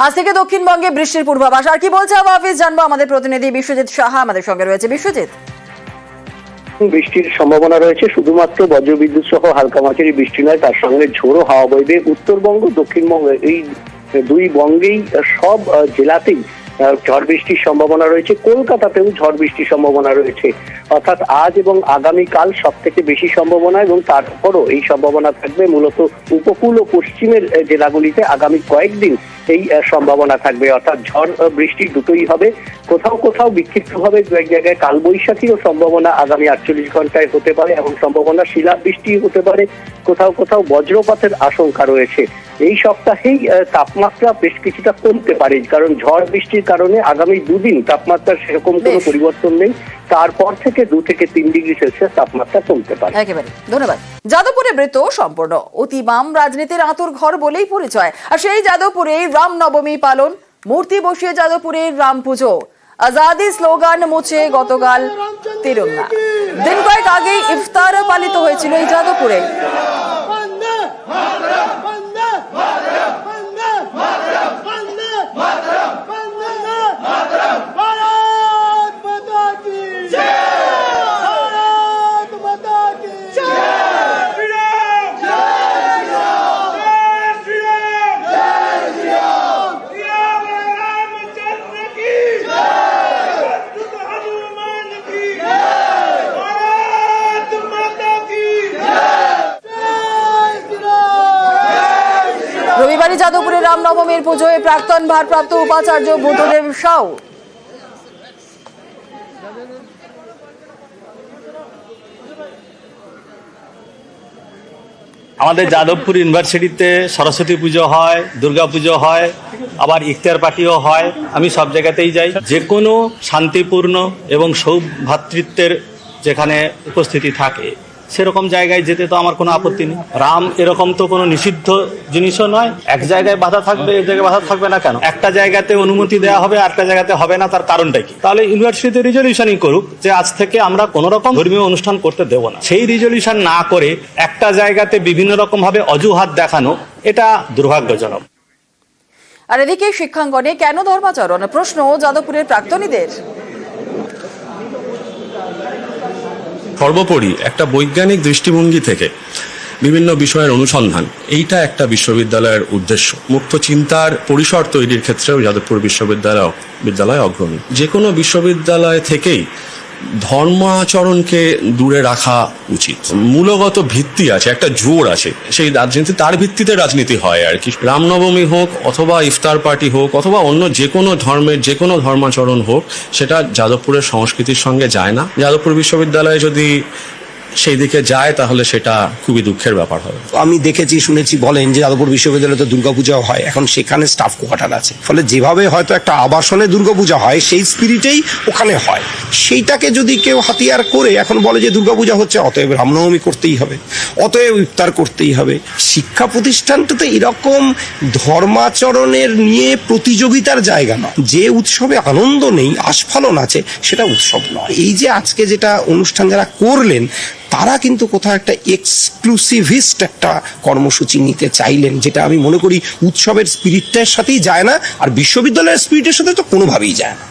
আজ থেকে দক্ষিণবঙ্গে বৃষ্টির পূর্বাভাস। আর কি বলছে আবহাওয়া অফিস জানবো আমাদের প্রতিনিধি বিশ্বজিৎ সাহা আমাদের সঙ্গে রয়েছে। বিশ্বজিৎ, বৃষ্টির সম্ভাবনা রয়েছে, শুধুমাত্র বজ্রবিদ্যুৎ সহ হালকা মাঝারি বৃষ্টি নয়, তার সঙ্গে ঝোড়ো হাওয়া বইবে। উত্তরবঙ্গ দক্ষিণবঙ্গ এই দুই বঙ্গেই সব জেলাতেই ঝড় বৃষ্টির সম্ভাবনা রয়েছে। কলকাতাতেও ঝড় বৃষ্টির সম্ভাবনা রয়েছে। অর্থাৎ আজ এবং আগামীকাল সব থেকে বেশি সম্ভাবনা, এবং তারপরও এই সম্ভাবনা থাকবে মূলত উপকূল ও পশ্চিমের জেলাগুলিতে আগামী কয়েকদিন এই সম্ভাবনা থাকবে। অর্থাৎ ঝড় বৃষ্টি দুটোই হবে। কোথাও কোথাও বিক্ষিপ্তভাবে দু এক জায়গায় কালবৈশাখীরও সম্ভাবনা আগামী 48 ঘন্টায় হতে পারে, এবং সম্ভাবনা শিলাবৃষ্টি হতে পারে। কোথাও কোথাও বজ্রপাতের আশঙ্কা রয়েছে। এই সপ্তাহেই তাপমাত্রা বেশ কিছুটা কমতে পারে, কারণ ঝড় বৃষ্টির কারণে আগামী দুদিন তাপমাত্রার সেরকম কোনো পরিবর্তন নেই। তারপর থেকে 2 থেকে 3 ডিগ্রি সেলসিয়াস তাপমাত্রা কমতে পারে। একেবারে ধন্যবাদ। যাদবপুরে বৃত্ত সম্পূর্ণ অতি বাম রাজনীতির আঁতুর ঘর বলেই পরিচয়। আর সেই যাদবপুরে রাম নবমী পালন, মূর্তি বসিয়ে যাদবপুরে রাম পুজো, আজাদি স্লোগান মুছে গতকাল তিরঙ্গা। দিন কয়েক আগেই ইফতার পালিত হয়েছিল এই যাদবপুরে। রবিবারে যাদবপুরে রামনবমীর পুজোয় প্রাক্তন ভারপ্রাপ্ত উপাচার্য বুদ্ধদেব সাউ আমাদের যাদবপুর ইউনিভার্সিটিতে সরস্বতী পুজো হয়, দুর্গা পুজো হয়, আবার ইফতার পার্টিও হয়। আমি সব জায়গাতেই যাই। যে কোনো শান্তিপূর্ণ এবং সৌভ্রাতৃত্বের যেখানে উপস্থিতি থাকে সেরকম জায়গায় যেতে তো আমার কোনো আপত্তি নেই। রাম এরকম তো কোনো নিষিদ্ধ জিনিসও নয়। এক জায়গায় বাধা থাকবে, এক জায়গায় বাধা থাকবে না কেন? একটা জায়গাতে অনুমতি দেওয়া হবে, আরেকটা জায়গাতে হবে না, তার কারণটা কি? তাহলে ইউনিভার্সিটিতে রিজলিউশনই করুক যে আজ থেকে আমরা কোনো রকম ধর্মীয় অনুষ্ঠান করতে দেব না। সেই রিজলিউশন না করে একটা জায়গাতে বিভিন্ন রকম ভাবে অজুহাত দেখানো, এটা দুর্ভাগ্যজনক। আর এদিকে শিক্ষাঙ্গনে কেন ধর্মাচরণ প্রশ্ন যাদবপুরের প্রাক্তনীদের। সর্বোপরি একটা বৈজ্ঞানিক দৃষ্টিভঙ্গি থেকে বিভিন্ন বিষয়ের অনুসন্ধান, এইটা একটা বিশ্ববিদ্যালয়ের উদ্দেশ্য। মুক্ত চিন্তার পরিসর তৈরির ক্ষেত্রেও যাদবপুর বিশ্ববিদ্যালয় অগ্রণী। যে কোনো বিশ্ববিদ্যালয় থেকেই ধর্মাচরণকে দূরে রাখা উচিত। মূলগত ভিত্তি আছে, একটা জোর আছে, সেই রাজনীতি, তার ভিত্তিতে রাজনীতি হয় আর কি। রামনবমী হোক অথবা ইফতার পার্টি হোক অথবা অন্য যে কোনো ধর্মের যে কোনো ধর্মাচরণ হোক, সেটা যাদবপুরের সংস্কৃতির সঙ্গে যায় না। যাদবপুর বিশ্ববিদ্যালয়ে যদি সেই দিকে যায় তাহলে সেটা খুবই দুঃখের ব্যাপার হবে। আমি দেখেছি, শুনেছি, বলেন যে যাদবপুর বিশ্ববিদ্যালয়ে তো দুর্গাপূজা হয়, এখন সেখানে স্টাফ কোয়ার্টার আছে, ফলে যেভাবে হয়তো একটা আবাসনে দুর্গাপূজা হয় সেই স্পিরিটেই ওখানে হয়। সেইটাকে যদি কেউ হাতিয়ার করে এখন বলে যে দুর্গাপূজা হচ্ছে, অতএব রামনবমী করতেই হবে, অতএব ইফতার করতেই হবে। শিক্ষা প্রতিষ্ঠানটাতে এরকম ধর্মাচরণের নিয়ে প্রতিযোগিতার জায়গা নয়। যে উৎসবে আনন্দ নেই, আস্ফালন আছে, সেটা উৎসব নয়। এই যে আজকে যেটা অনুষ্ঠান যারা করলেন, তারা কিন্তু কোথাও একটা এক্সক্লুসিভিস্ট একটা কর্মসূচি নিতে চাইলেন, যেটা আমি মনে করি উৎসবের স্পিরিটটার সাথেই যায় না, আর বিশ্ববিদ্যালয়ের স্পিরিটের সাথে তো কোনোভাবেই যায় না।